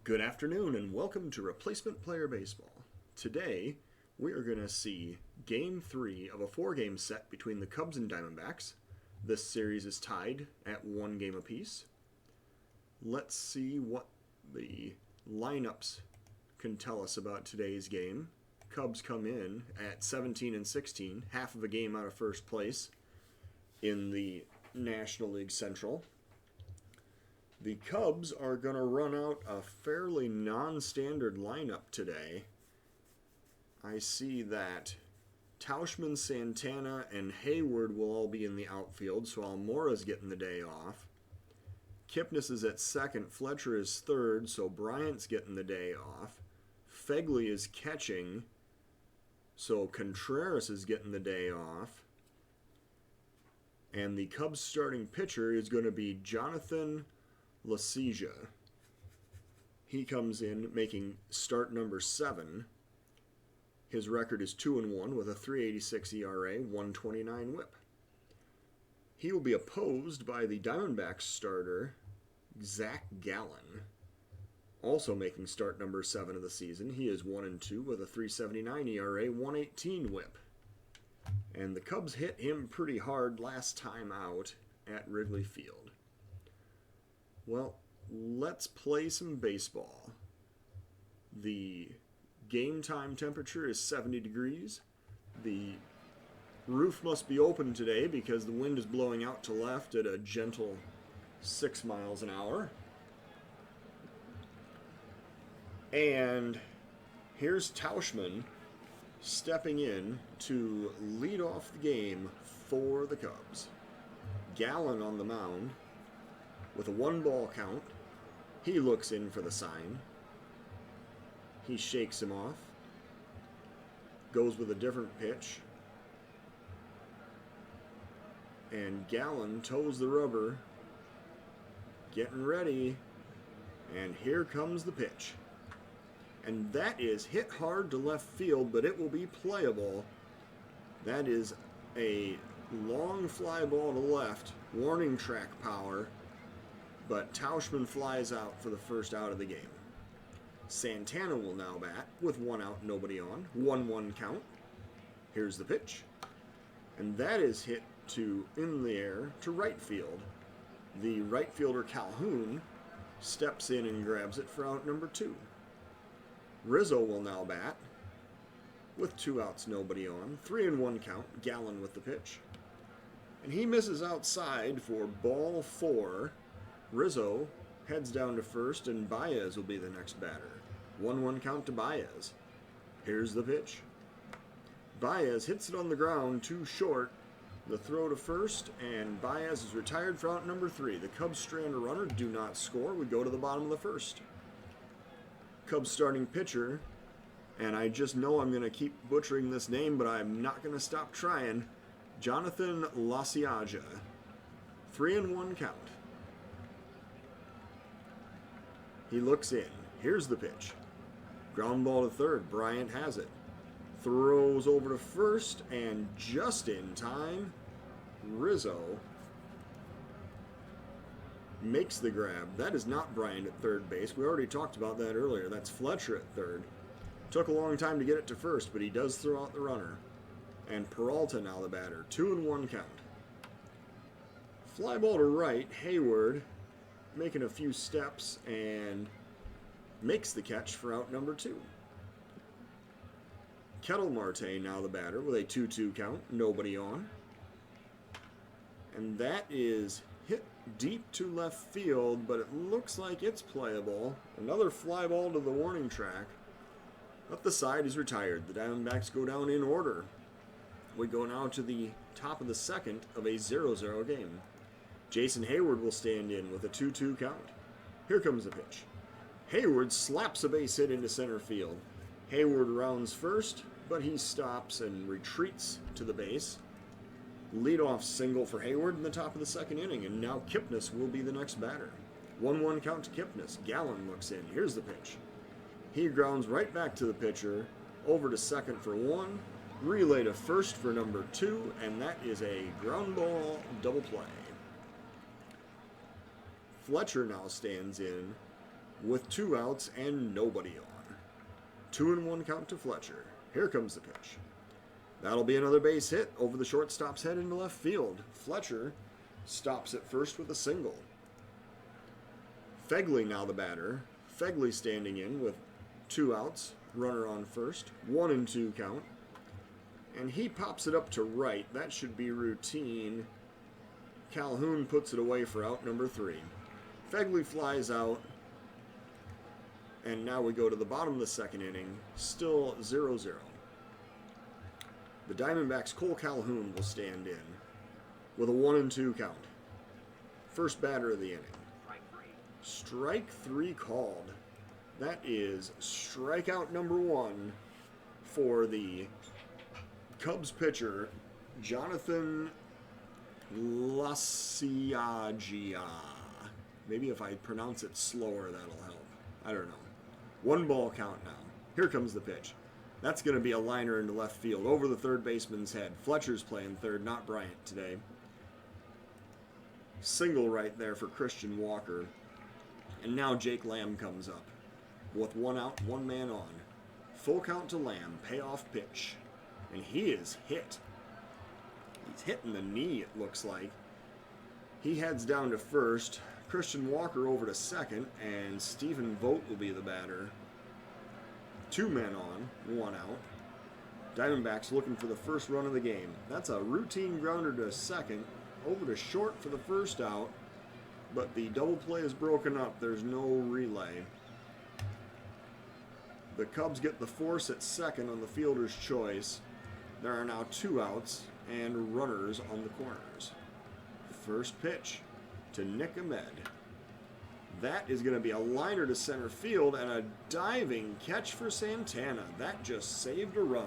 Good afternoon and welcome to Replacement Player Baseball. Today, we are going to see Game 3 of a 4-game set between the Cubs and Diamondbacks. This series is tied at 1 game apiece. Let's see what the lineups can tell us about today's game. Cubs come in at 17 and 16, half of a game out of first place in the National League Central. The Cubs are going to run out a fairly non-standard lineup today. I see that Tauchman, Santana, and Hayward will all be in the outfield, so Almora's getting the day off. Kipnis is at second, Fletcher is third, so Bryant's getting the day off. Fegley is catching, so Contreras is getting the day off. And the Cubs starting pitcher is going to be Jonathan Lasija. He comes in making start number 7. His record is 2-1 with a 3.86 ERA, 1.29 WHIP. He will be opposed by the Diamondbacks starter Zach Gallen, also making start number 7 of the season. He is 1-2 with a 3.79 ERA, 1.18 WHIP. And the Cubs hit him pretty hard last time out at Wrigley Field. Well, let's play some baseball. The game time temperature is 70 degrees. The roof must be open today because the wind is blowing out to left at a gentle 6 miles an hour. And here's Tauchman stepping in to lead off the game for the Cubs. Gallen on the mound with a 1-ball count. He looks in for the sign. He shakes him off. Goes with a different pitch. And Gallen toes the rubber. Getting ready. And here comes the pitch. And that is hit hard to left field, but it will be playable. That is a long fly ball to left. Warning track power. But Tauchman flies out for the first out of the game. Santana will now bat with 1 out, nobody on. 1-1 count. Here's the pitch. And that is hit to in the air to right field. The right fielder Calhoun steps in and grabs it for out number 2. Rizzo will now bat with 2 outs, nobody on. 3-1 count. Gallen with the pitch. And he misses outside for ball 4. Rizzo heads down to first, and Baez will be the next batter. 1-1 count to Baez. Here's the pitch. Baez hits it on the ground, too short. The throw to first, and Baez is retired for out number 3. The Cubs strand a runner, do not score. We go to the bottom of the first. Cubs starting pitcher, and I just know I'm going to keep butchering this name, but I'm not going to stop trying. Jonathan Lasija. 3-1 count. He looks in. Here's the pitch. Ground ball to third. Bryant has it. Throws over to first, and just in time, Rizzo makes the grab. That is not Bryant at third base. We already talked about that earlier. That's Fletcher at third. Took a long time to get it to first, but he does throw out the runner. And Peralta now the batter. 2-1 count. Fly ball to right. Hayward making a few steps and makes the catch for out number 2. Kettle Marte now the batter with a 2-2 count, nobody on. And that is hit deep to left field, but it looks like it's playable. Another fly ball to the warning track. Up the side is retired. The Diamondbacks go down in order. We go now to the top of the second of a 0-0 game. Jason Hayward will stand in with a 2-2 count. Here comes the pitch. Hayward slaps a base hit into center field. Hayward rounds first, but he stops and retreats to the base. Leadoff single for Hayward in the top of the second inning, and now Kipnis will be the next batter. 1-1 count to Kipnis. Gallen looks in. Here's the pitch. He grounds right back to the pitcher, over to second for 1, relay to first for number 2, and that is a ground ball double play. Fletcher now stands in with 2 outs and nobody on. 2-1 count to Fletcher. Here comes the pitch. That'll be another base hit over the shortstop's head into left field. Fletcher stops at first with a single. Fegley now the batter. Fegley standing in with 2 outs, runner on first, 1-2 count. And he pops it up to right. That should be routine. Calhoun puts it away for out number 3. Fegley flies out. And now we go to the bottom of the second inning, still 0-0. The Diamondbacks' Cole Calhoun will stand in with a 1-2 count. First batter of the inning. Strike 3 called. That is strikeout number 1 for the Cubs pitcher, Jonathan Lasiagia. Maybe if I pronounce it slower, that'll help. I don't know. 1 ball count now. Here comes the pitch. That's going to be a liner into left field over the third baseman's head. Fletcher's playing third, not Bryant today. Single right there for Christian Walker. And now Jake Lamb comes up with 1 out, 1 man on. Full count to Lamb, payoff pitch. And he is hit. He's hitting the knee, it looks like. He heads down to first. Christian Walker over to second, and Stephen Vogt will be the batter. 2 men on, 1 out. Diamondbacks looking for the first run of the game. That's a routine grounder to second, over to short for the first out, but the double play is broken up. There's no relay. The Cubs get the force at second on the fielder's choice. There are now 2 outs and runners on the corners. First pitch to Nick Ahmed. That is going to be a liner to center field and a diving catch for Santana. That just saved a run.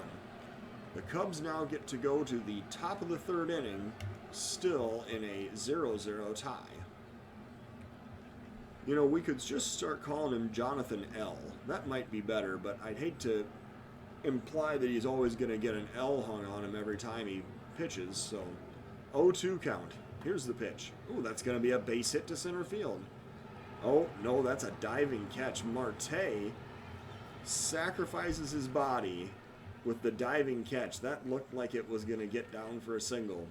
The Cubs now get to go to the top of the third inning, still in a 0-0 tie. You know, we could just start calling him Jonathan L. That might be better, but I'd hate to imply that he's always going to get an L hung on him every time he pitches. So 0-2 count. Here's the pitch. Ooh, that's going to be a base hit to center field. Oh, no, that's a diving catch. Marte sacrifices his body with the diving catch. That looked like it was going to get down for a single.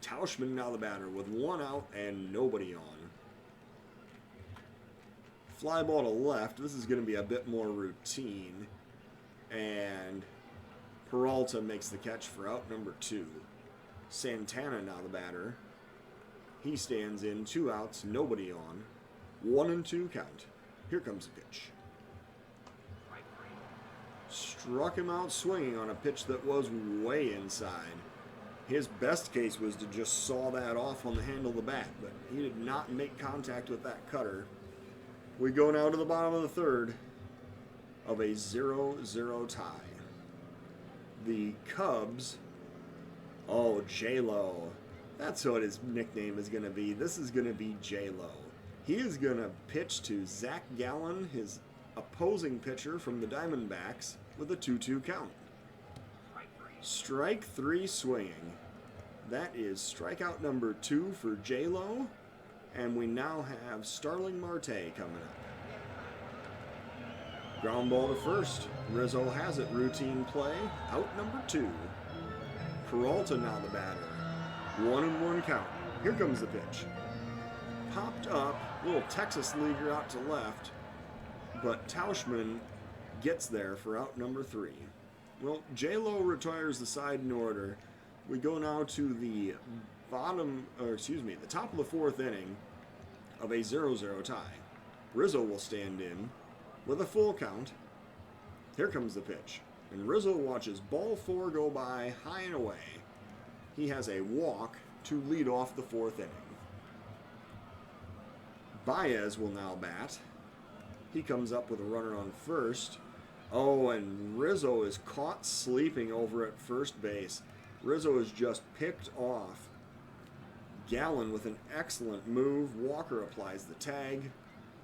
Tauschman now the batter with 1 out and nobody on. Fly ball to left. This is going to be a bit more routine. And Peralta makes the catch for out number 2. Santana now the batter. He stands in, 2 outs, nobody on. 1-2 count. Here comes the pitch. Struck him out swinging on a pitch that was way inside. His best case was to just saw that off on the handle of the bat, but he did not make contact with that cutter. We go now to the bottom of the third of a 0-0 tie. The Cubs, oh, J-Lo. That's what his nickname is going to be. This is going to be J-Lo. He is going to pitch to Zach Gallen, his opposing pitcher from the Diamondbacks, with a 2-2 count. Strike 3 swinging. That is strikeout number 2 for J-Lo. And we now have Starling Marte coming up. Ground ball to first. Rizzo has it. Routine play. Out number 2. Peralta now the batter. 1-1 count. Here comes the pitch. Popped up. Little Texas leaguer out to left. But Tauschman gets there for out number 3. Well, J-Lo retires the side in order. We go now to the the top of the 4th inning of a 0-0 tie. Rizzo will stand in with a full count. Here comes the pitch. And Rizzo watches ball 4 go by high and away. He has a walk to lead off the 4th inning. Baez will now bat. He comes up with a runner on first. Oh, and Rizzo is caught sleeping over at first base. Rizzo is just picked off. Gallen with an excellent move. Walker applies the tag.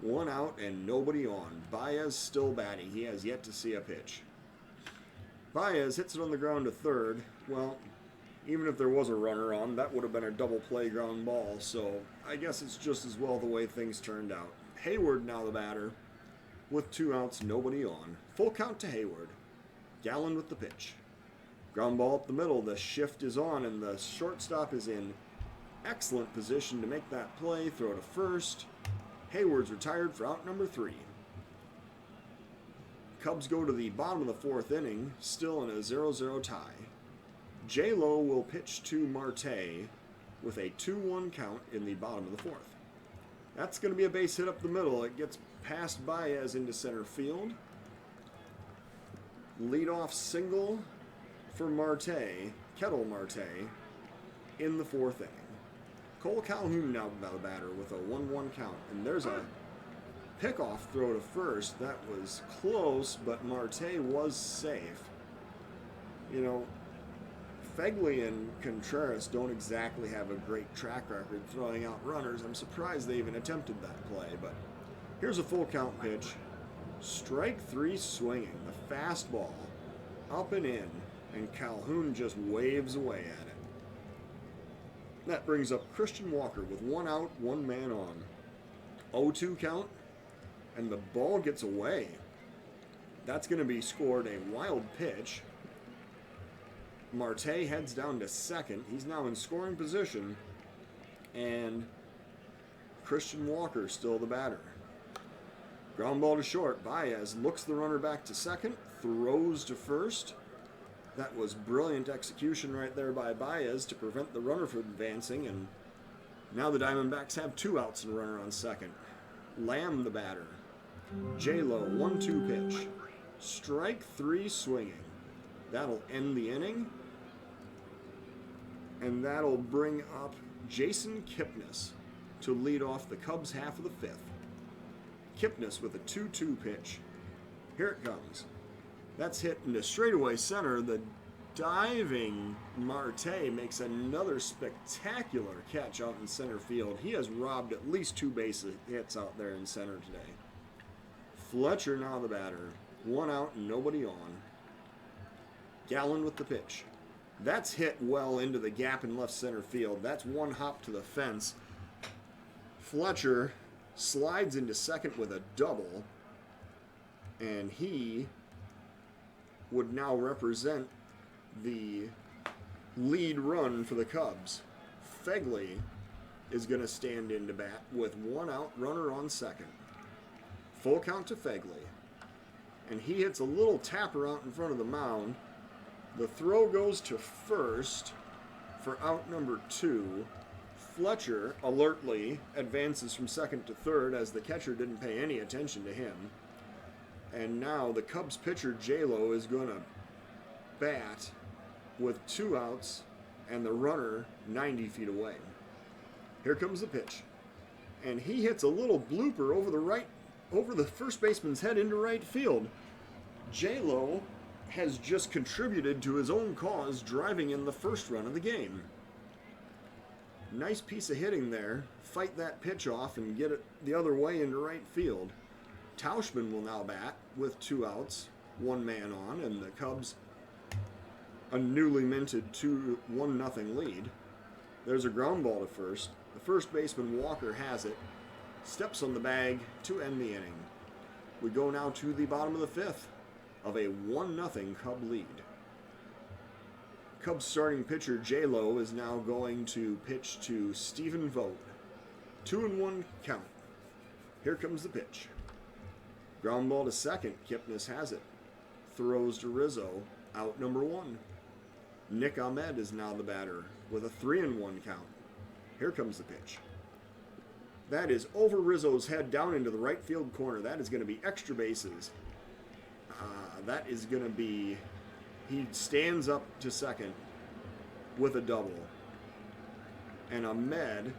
1 out and nobody on. Baez still batting. He has yet to see a pitch. Baez hits it on the ground to third. Well, even if there was a runner on, that would have been a double play ground ball, so I guess it's just as well the way things turned out. Hayward now the batter with 2 outs, nobody on. Full count to Hayward. Gallen with the pitch. Ground ball up the middle. The shift is on, and the shortstop is in excellent position to make that play. Throw to first. Hayward's retired for out number 3. Cubs go to the bottom of the 4th inning, still in a 0-0 tie. J-Lo will pitch to Marte with a 2-1 count in the bottom of the 4th. That's going to be a base hit up the middle. It gets past Baez into center field. Leadoff single for Marte, Kettle Marte, in the 4th inning. Cole Calhoun now the batter with a 1-1 count. And there's a pickoff throw to first. That was close, but Marte was safe. You know, Fegley and Contreras don't exactly have a great track record throwing out runners. I'm surprised they even attempted that play, but here's a full count pitch. Strike 3 swinging. The fastball up and in, and Calhoun just waves away at it. That brings up Christian Walker with 1 out, 1 man on. 0-2 count, and the ball gets away. That's going to be scored a wild pitch. Marte heads down to second. He's now in scoring position, and Christian Walker still the batter. Ground ball to short. Baez looks the runner back to second, throws to first. That was brilliant execution right there by Baez to prevent the runner from advancing, and now the Diamondbacks have 2 outs and a runner on second. Lamb the batter. J-Lo, 1-2 pitch. Strike 3 swinging. That'll end the inning, and that'll bring up Jason Kipnis to lead off the Cubs half of the 5th. Kipnis with a 2-2 pitch. Here it comes. That's hit into straightaway center. The diving Marte makes another spectacular catch out in center field. He has robbed at least 2 base hits out there in center today. Fletcher now the batter. 1 out, nobody on. Gallen with the pitch. That's hit well into the gap in left center field. That's 1 hop to the fence. Fletcher slides into second with a double, and he would now represent the lead run for the Cubs. Fegley is going to stand in to bat with 1 out, runner on second. Full count to Fegley, and he hits a little tapper out in front of the mound. The throw goes to first for out number 2. Fletcher alertly advances from second to third as the catcher didn't pay any attention to him. And now the Cubs pitcher J-Lo is going to bat with 2 outs and the runner 90 feet away. Here comes the pitch. And he hits a little blooper over the first baseman's head into right field. J-Lo has just contributed to his own cause, driving in the first run of the game. Nice piece of hitting there. Fight that pitch off and get it the other way into right field. Tauschman will now bat with 2 outs, 1 man on, and the Cubs a newly minted 1-0 lead. There's a ground ball to first. The first baseman Walker has it, steps on the bag to end the inning. We go now to the bottom of the 5th of a 1-0 Cub lead. Cubs starting pitcher J-Lo is now going to pitch to Stephen Vogt. 2-1 count. Here comes the pitch. Ground ball to second. Kipnis has it. Throws to Rizzo. Out number 1. Nick Ahmed is now the batter with a 3-1 count. Here comes the pitch. That is over Rizzo's head down into the right field corner. That is going to be extra bases. That is going to be... He stands up to second with a double. And Ahmed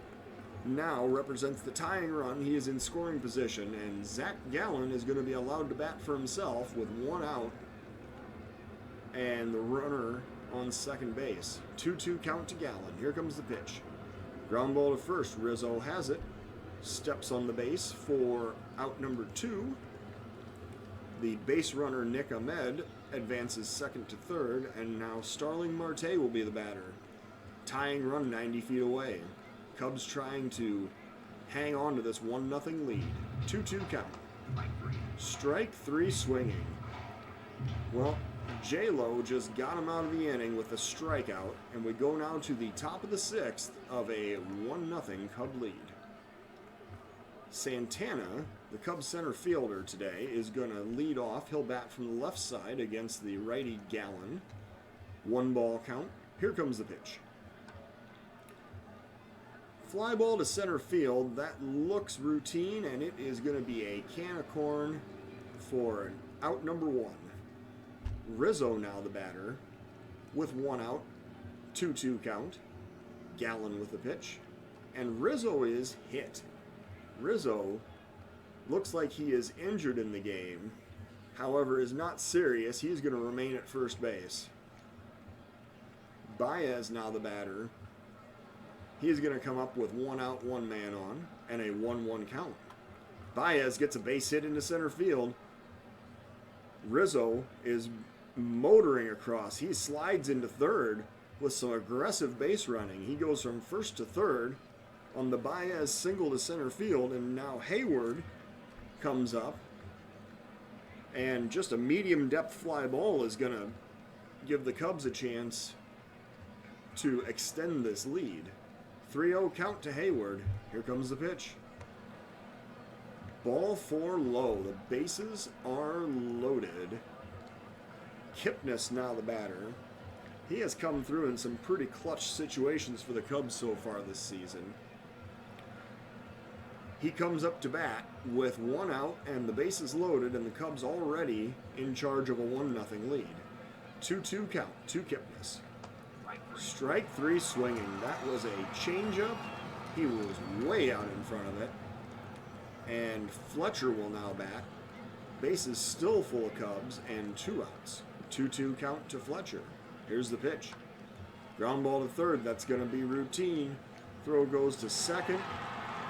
now represents the tying run. He is in scoring position, and Zach Gallen is going to be allowed to bat for himself with 1 out and the runner on second base. 2-2 count to Gallen. Here comes the pitch. Ground ball to first. Rizzo has it. Steps on the base for out number 2. The base runner Nick Ahmed advances second to third, and now Starling Marte will be the batter. Tying run 90 feet away. Cubs trying to hang on to this 1-0 lead. 2-2 count. Strike 3 swinging. Well, J-Lo just got him out of the inning with a strikeout, and we go now to the top of the 6th of a 1-0 Cub lead. Santana, the Cubs center fielder today, is going to lead off. He'll bat from the left side against the righty Gallon. 1-ball count. Here comes the pitch. Fly ball to center field. That looks routine, and it is going to be a can of corn for out number 1. Rizzo now the batter with 1 out. 2-2 count. Gallon with the pitch. And Rizzo is hit. Rizzo looks like he is injured in the game. However, is not serious. He's going to remain at first base. Baez now the batter. He's going to come up with 1 out, 1 man on, and a 1-1 count. Baez gets a base hit into center field. Rizzo is motoring across. He slides into third with some aggressive base running. He goes from first to third on the Baez single to center field, and now Hayward comes up, and just a medium depth fly ball is going to give the Cubs a chance to extend this lead. 3-0 count to Hayward. Here comes the pitch. Ball 4 low. The bases are loaded. Kipnis now the batter. He has come through in some pretty clutch situations for the Cubs so far this season. He comes up to bat with 1 out and the bases loaded, and the Cubs already in charge of a 1-0 lead. 2-2 count to Kipnis. Strike 3 swinging. That was a changeup. He was way out in front of it. And Fletcher will now bat. Bases still full of Cubs and 2 outs. 2-2 count to Fletcher. Here's the pitch. Ground ball to third. That's going to be routine. Throw goes to second.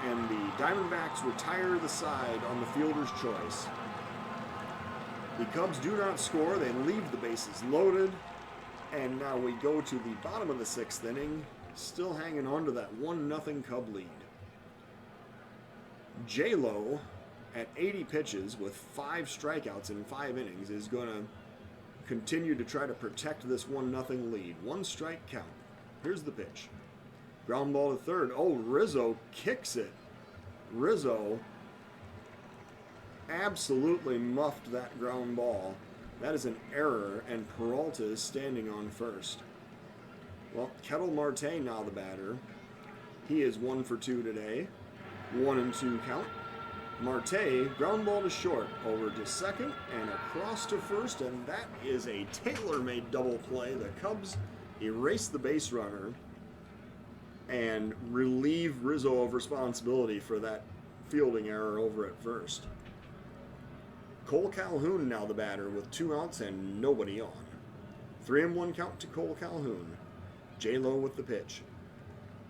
And the Diamondbacks retire the side on the fielder's choice. The Cubs do not score. They leave the bases loaded. And now we go to the bottom of the 6th inning, still hanging on to that 1-0 Cub lead. J-Lo, at 80 pitches with 5 strikeouts in 5 innings, is going to continue to try to protect this 1-0 lead. 1 strike count. Here's the pitch. Ground ball to third. Oh, Rizzo kicks it. Rizzo absolutely muffed that ground ball. That is an error, and Peralta is standing on first. Well, Kettle Marte now the batter. He is 1 for 2 today. 1-2 count. Marte, ground ball to short, over to second, and across to first, and that is a tailor-made double play. The Cubs erase the base runner and relieve Rizzo of responsibility for that fielding error over at first. Cole Calhoun now the batter with 2 outs and nobody on. 3-1 count to Cole Calhoun. J-Lo with the pitch.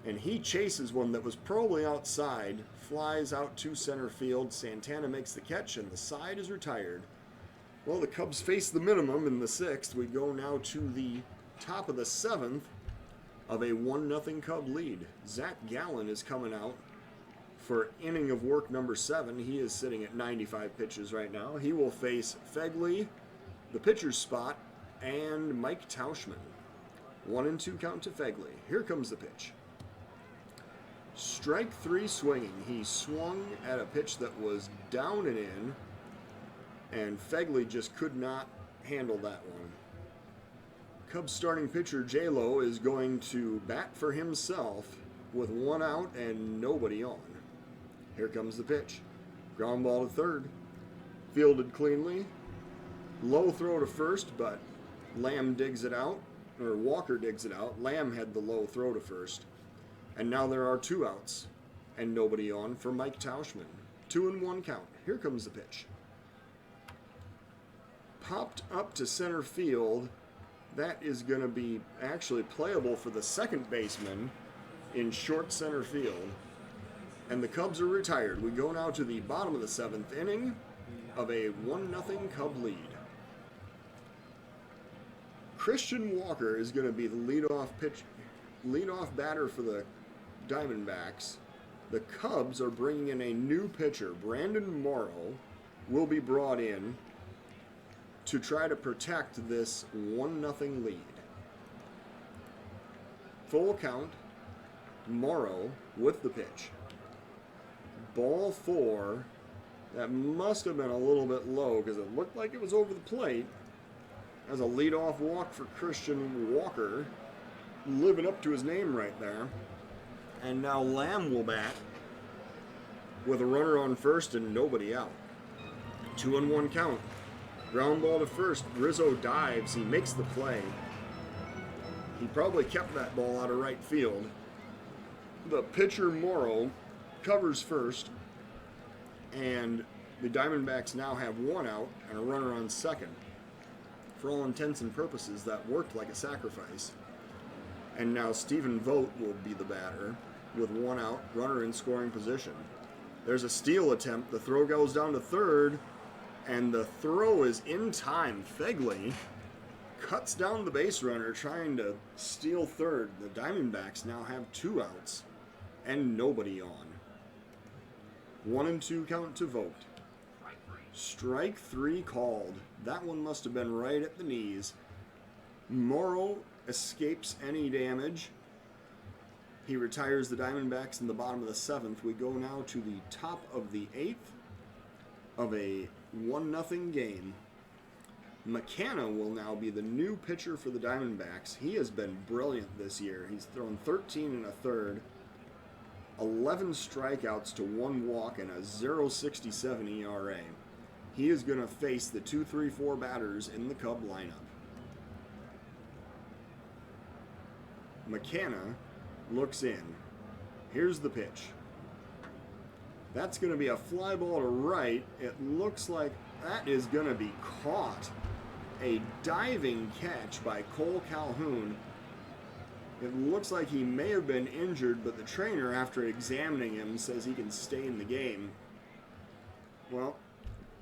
And he chases one that was probably outside, flies out to center field. Santana makes the catch, and the side is retired. Well, the Cubs face the minimum in the 6th. We go now to the top of the 7th of a 1-0 Cub lead. Zach Gallen is coming out for inning of work number 7. He is sitting at 95 pitches right now. He will face Fegley, the pitcher's spot, and Mike Tauschman. 1-2 count to Fegley. Here comes the pitch. Strike 3 swinging. He swung at a pitch that was down and in, and Fegley just could not handle that one. Cubs starting pitcher J-Lo is going to bat for himself with 1 out and nobody on. Here comes the pitch. Ground ball to third. Fielded cleanly. Low throw to first, but Lamb digs it out, or Walker digs it out. Lamb had the low throw to first. And now there are 2 outs and nobody on for Mike Tauschman. 2-1 count. Here comes the pitch. Popped up to center field. That is going to be actually playable for the second baseman in short center field. And the Cubs are retired. We go now to the bottom of the 7th inning of a 1-0 Cub lead. Christian Walker is going to be the leadoff batter for the Diamondbacks. the Cubs are bringing in a new pitcher. Brandon Morrow will be brought in to try to protect this 1-0 lead. Full count, Morrow with the pitch. Ball 4. That must have been a little bit low because it looked like it was over the plate. As a leadoff walk for Christian Walker, living up to his name right there. And now Lamb will bat with a runner on first and nobody out. 2-1 count. Ground ball to first. Rizzo dives. He makes the play. He probably kept that ball out of right field. The pitcher, Morrow, covers first. And the Diamondbacks now have 1 out and a runner on second. For all intents and purposes, that worked like a sacrifice. And now Stephen Vogt will be the batter with 1 out, runner in scoring position. There's a steal attempt. The throw goes down to third, and the throw is in time. Fegley cuts down the base runner trying to steal third. The Diamondbacks now have 2 outs and nobody on. 1-2 count to Vogt. Strike 3 called. That one must have been right at the knees. Morrow escapes any damage. He retires the Diamondbacks in the bottom of the 7th. We go now to the top of the 8th of a 1-0 game. McKenna will now be the new pitcher for the Diamondbacks. He has been brilliant this year. He's thrown 13 1/3, 11 strikeouts to 1 walk, and a 0.67 ERA. He is going to face the 2-3-4 batters in the Cub lineup. McKenna looks in. Here's the pitch. That's going to be a fly ball to right. It looks like that is going to be caught. A diving catch by Cole Calhoun. It looks like he may have been injured, but the trainer, after examining him, says he can stay in the game. Well,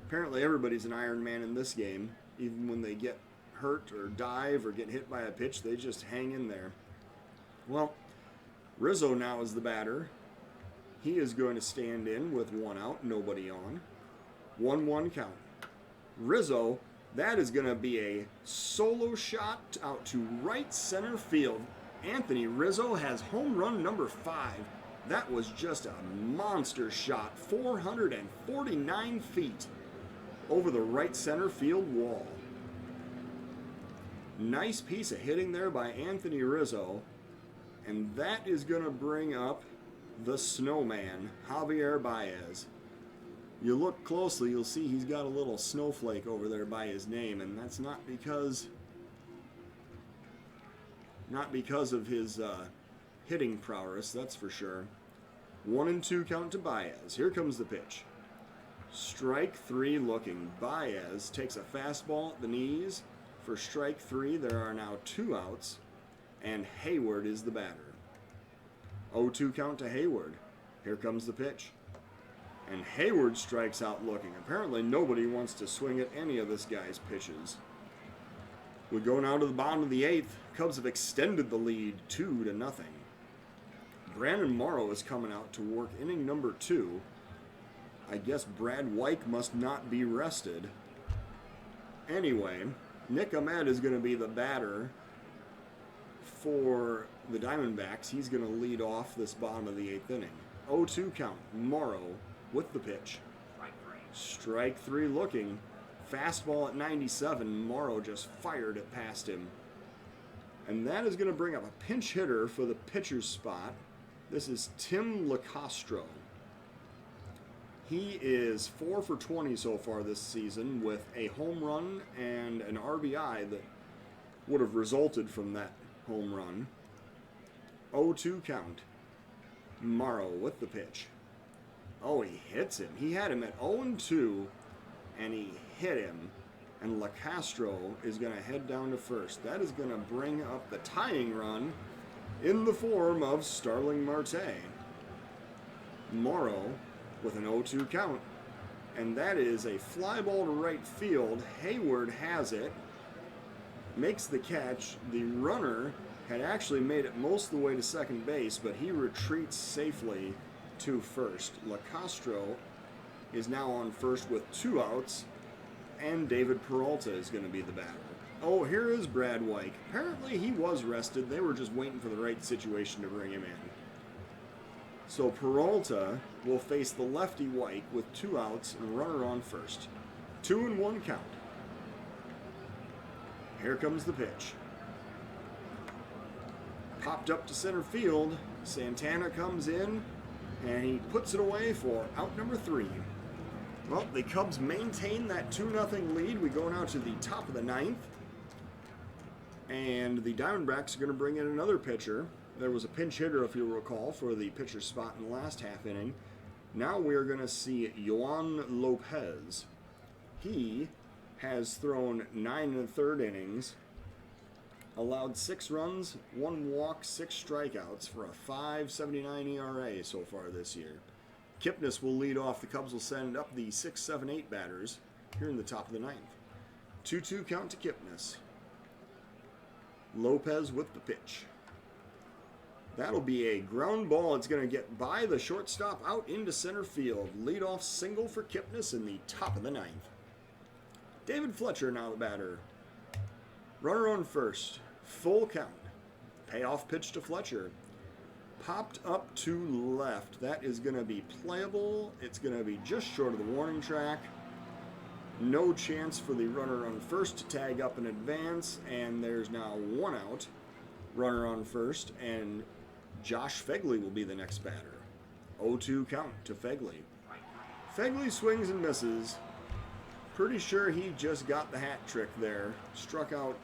apparently everybody's an Iron Man in this game. Even when they get hurt or dive or get hit by a pitch, they just hang in there. Well, Rizzo now is the batter. He is going to stand in with 1 out, nobody on. 1-1 count. Rizzo, that is going to be a solo shot out to right center field. Anthony Rizzo has home run number 5. That was just a monster shot, 449 feet over the right center field wall. Nice piece of hitting there by Anthony Rizzo. And that is going to bring up the snowman, Javier Baez. You look closely, you'll see he's got a little snowflake over there by his name, and that's not because of his hitting prowess, that's for sure. 1-2 count to Baez. Here comes the pitch. Strike 3 looking. Baez takes a fastball at the knees. For strike 3, there are now 2 outs, and Hayward is the batter. 0-2 count to Hayward. Here comes the pitch. And Hayward strikes out looking. Apparently nobody wants to swing at any of this guy's pitches. We go now to the bottom of the 8th. Cubs have extended the lead 2-0. Brandon Morrow is coming out to work inning number 2. I guess Brad Wyke must not be rested. Anyway, Nick Ahmed is going to be the batter for the Diamondbacks. He's going to lead off this bottom of the 8th inning. 0-2 count. Morrow with the pitch. Strike 3 looking. Fastball at 97. Morrow just fired it past him. And that is going to bring up a pinch hitter for the pitcher's spot. This is Tim LaCastro. He is 4 for 20 so far this season with a home run and an RBI that would have resulted from that home run. 0-2 count. Morrow with the pitch. Oh, he hits him. He had him at 0-2, and he hit him. And LaCastro is going to head down to first. That is going to bring up the tying run in the form of Starling Marte. Morrow with an 0-2 count. And that is a fly ball to right field. Hayward has it. Makes the catch. The runner had actually made it most of the way to second base, but he retreats safely to first. LaCastro is now on first with 2 outs, and David Peralta is going to be the batter. Oh, here is Brad Wyke. Apparently he was rested. They were just waiting for the right situation to bring him in. So Peralta will face the lefty Wyke with 2 outs and runner on first. 2-1 count. Here comes the pitch. Popped up to center field. Santana comes in, and he puts it away for out number 3. Well, the Cubs maintain that 2-0 lead. We go now to the top of the 9th. And the Diamondbacks are going to bring in another pitcher. There was a pinch hitter, if you'll recall, for the pitcher spot in the last half inning. Now we're going to see Yoan Lopez. He has thrown 9 1/3 innings, allowed 6 runs, 1 walk, 6 strikeouts for a 5.79 ERA so far this year. Kipnis will lead off. The Cubs will send up the 6, 7, 8 batters here in the top of the 9th. 2-2 count to Kipnis. Lopez with the pitch. That'll be a ground ball. It's going to get by the shortstop out into center field. Leadoff single for Kipnis in the top of the 9th. David Fletcher now the batter. Runner on first. Full count. Payoff pitch to Fletcher. Popped up to left. That is going to be playable. It's going to be just short of the warning track. No chance for the runner on first to tag up in advance, and there's now 1 out. Runner on first, and Josh Fegley will be the next batter. 0-2 count to Fegley. Fegley swings and misses. Pretty sure he just got the hat trick there. Struck out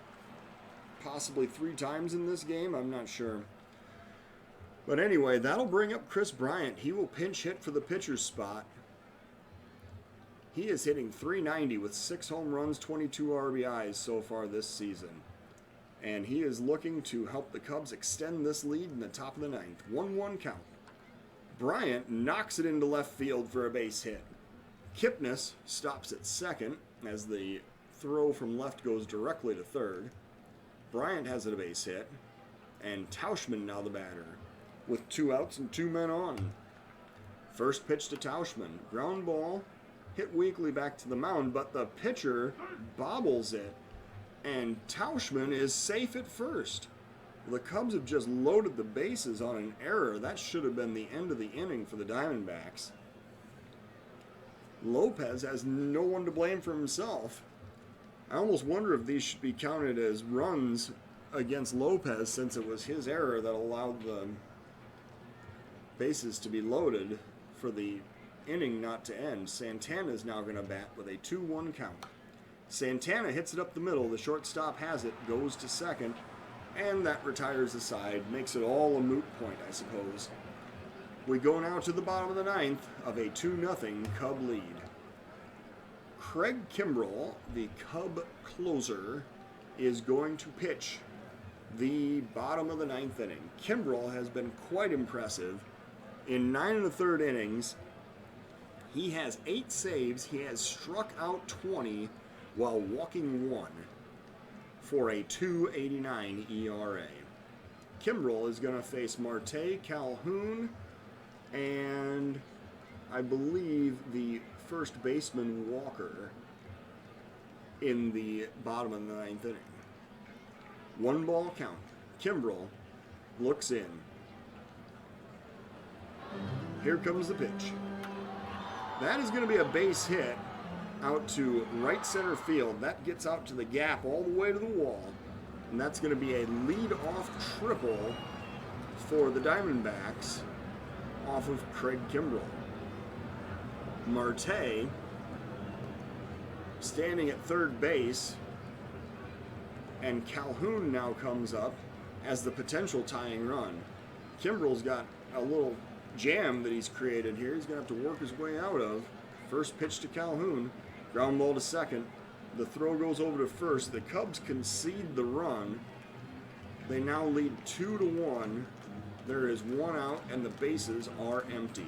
possibly 3 times in this game, I'm not sure. But anyway, that'll bring up Chris Bryant. He will pinch hit for the pitcher's spot. He is hitting .390 with 6 home runs, 22 RBIs so far this season. And he is looking to help the Cubs extend this lead in the top of the 9th. 1-1 count. Bryant knocks it into left field for a base hit. Kipnis stops at second as the throw from left goes directly to third. Bryant has a base hit. And Tauschman now the batter with 2 outs and 2 men on. First pitch to Tauschman. Ground ball. Hit weakly back to the mound, but the pitcher bobbles it, and Tauschman is safe at first. The Cubs have just loaded the bases on an error. That should have been the end of the inning for the Diamondbacks. Lopez has no one to blame for himself. I almost wonder if these should be counted as runs against Lopez, since it was his error that allowed the bases to be loaded for the inning not to end. Santana is now going to bat with a 2-1 count. Santana hits it up the middle. The shortstop has it, goes to second, and that retires the side. Makes it all a moot point, I suppose. We go now to the bottom of the 9th of a 2-0 Cub lead. Craig Kimbrell, the Cub closer, is going to pitch the bottom of the 9th inning. Kimbrell has been quite impressive. In 9 1/3 innings, he has 8 saves. He has struck out 20 while walking 1 for a 2.89 ERA. Kimbrell is going to face Marte, Calhoun, and I believe the first baseman Walker in the bottom of the 9th inning. 1-ball count. Kimbrell looks in. Here comes the pitch. That is going to be a base hit out to right center field. That gets out to the gap all the way to the wall. And that's going to be a lead-off triple for the Diamondbacks off of Craig Kimbrell. Marte standing at third base, and Calhoun now comes up as the potential tying run. Kimbrell's got a little jam that he's created here. He's going to have to work his way out of. First pitch to Calhoun. Ground ball to second. The throw goes over to first. The Cubs concede the run. They now lead 2-1. There is 1 out, and the bases are empty.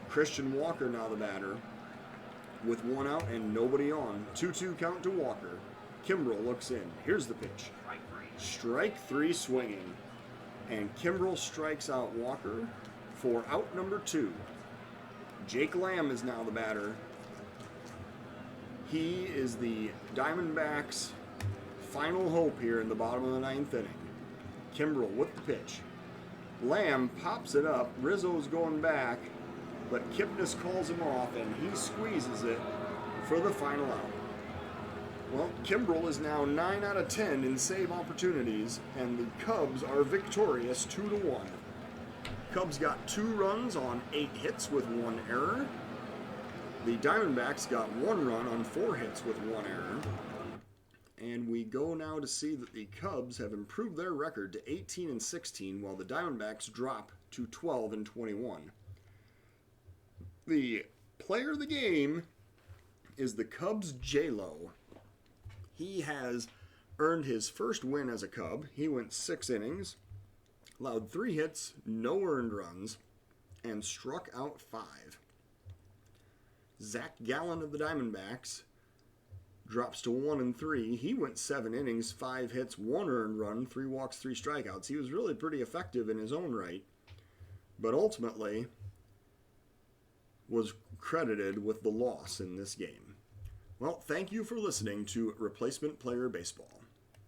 Christian Walker now the batter with 1 out and nobody on. 2-2 count to Walker. Kimbrell looks in. Here's the pitch. Strike 3 swinging. And Kimbrell strikes out Walker for out number 2. Jake Lamb is now the batter. He is the Diamondbacks' final hope here in the bottom of the 9th inning. Kimbrel with the pitch. Lamb pops it up. Rizzo's going back, but Kipnis calls him off, and he squeezes it for the final out. Well, Kimbrel is now 9 out of 10 in save opportunities, and the Cubs are victorious 2-1. Cubs got 2 runs on 8 hits with 1 error. The Diamondbacks got 1 run on 4 hits with 1 error. And we go now to see that the Cubs have improved their record to 18-16, while the Diamondbacks drop to 12-21. The player of the game is the Cubs' J-Lo. He has earned his first win as a Cub. He went 6 innings, allowed 3 hits, no earned runs, and struck out 5. Zach Gallen of the Diamondbacks drops to 1-3. He went 7 innings, 5 hits, 1 earned run, 3 walks, 3 strikeouts. He was really pretty effective in his own right, but ultimately was credited with the loss in this game. Well, thank you for listening to Replacement Player Baseball.